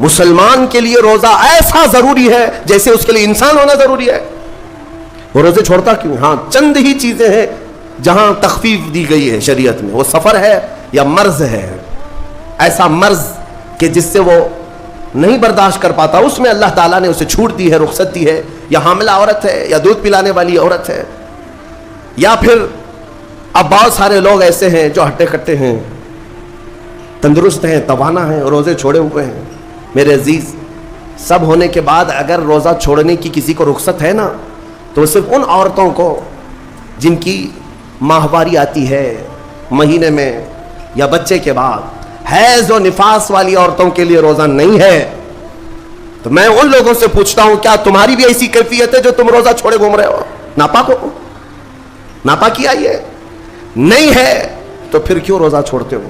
مسلمان کے لیے روزہ ایسا ضروری ہے جیسے اس کے لیے انسان ہونا ضروری ہے. وہ روزے چھوڑتا کیوں؟ ہاں چند ہی چیزیں ہیں جہاں تخفیف دی گئی ہے شریعت میں. وہ سفر ہے یا مرض ہے، ایسا مرض کہ جس سے وہ نہیں برداشت کر پاتا، اس میں اللہ تعالیٰ نے اسے چھوٹ دی ہے، رخصت دی ہے. یا حاملہ عورت ہے، یا دودھ پلانے والی عورت ہے، یا پھر اب بہت سارے لوگ ایسے ہیں جو ہٹے کٹے ہیں، تندرست ہیں، توانا ہیں، روزے چھوڑے ہوئے ہیں. میرے عزیز، سب ہونے کے بعد اگر روزہ چھوڑنے کی کسی کو رخصت ہے نا، تو صرف ان عورتوں کو جن کی ماہواری آتی ہے مہینے میں یا بچے کے بعد. حیض و نفاس والی عورتوں کے لیے روزہ نہیں ہے. تو میں ان لوگوں سے پوچھتا ہوں، کیا تمہاری بھی ایسی کیفیت ہے جو تم روزہ چھوڑے گھوم رہے ہو؟ ناپاک ہو؟ ناپاکی آئی ہے؟ نہیں ہے تو پھر کیوں روزہ چھوڑتے ہو؟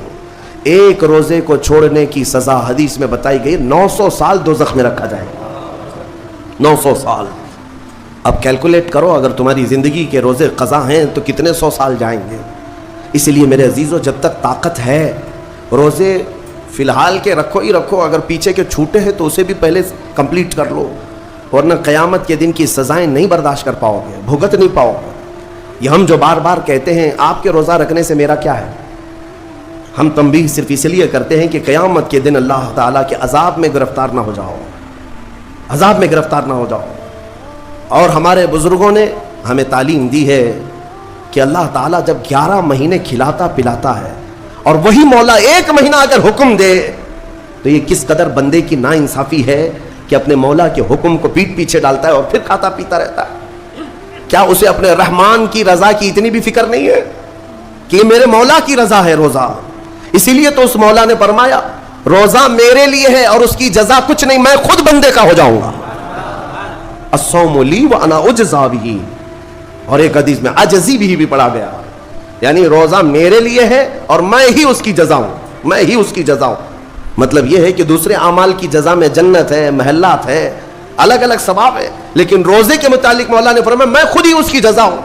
ایک روزے کو چھوڑنے کی سزا حدیث میں بتائی گئی 900 سال دوزخ میں رکھا جائے گا. 900 سال. اب کیلکولیٹ کرو، اگر تمہاری زندگی کے روزے قضا ہیں تو کتنے 100 سال جائیں گے. اس لیے میرے عزیزو، جب تک طاقت ہے روزے فی الحال کے رکھو ہی رکھو. اگر پیچھے کے چھوٹے ہیں تو اسے بھی پہلے کمپلیٹ کر لو، ورنہ قیامت کے دن کی سزائیں نہیں برداشت کر پاؤ گے، بھگت نہیں پاؤ گے. یہ ہم جو بار بار کہتے ہیں آپ کے روزہ رکھنے سے میرا کیا ہے، ہم تنبیہ صرف اس لیے کرتے ہیں کہ قیامت کے دن اللہ تعالیٰ کے عذاب میں گرفتار نہ ہو جاؤ، عذاب میں گرفتار نہ ہو جاؤ. اور ہمارے بزرگوں نے ہمیں تعلیم دی ہے کہ اللہ تعالیٰ جب 11 مہینے کھلاتا پلاتا ہے اور وہی مولا 1 مہینہ اگر حکم دے تو یہ کس قدر بندے کی ناانصافی ہے کہ اپنے مولا کے حکم کو پیٹ پیچھے ڈالتا ہے اور پھر کھاتا پیتا رہتا ہے. کیا اسے اپنے رحمان کی رضا کی اتنی بھی فکر نہیں ہے کہ یہ میرے مولا کی رضا ہے روزہ؟ اسی لیے تو اس مولا نے فرمایا روزہ میرے لیے ہے اور اس کی جزا کچھ نہیں، میں خود بندے کا ہو جاؤں گا. الصوم لی وانا اجزا بہ. اور ایک حدیث میں عجزی بھی پڑھا گیا، یعنی روزہ میرے لیے ہے اور میں ہی اس کی جزا ہوں، میں ہی اس کی جزا ہوں. مطلب یہ ہے کہ دوسرے اعمال کی جزا میں جنت ہے، محلات ہے، الگ الگ ثواب ہے، لیکن روزے کے متعلق مولا نے فرمایا میں خود ہی اس کی جزا ہوں.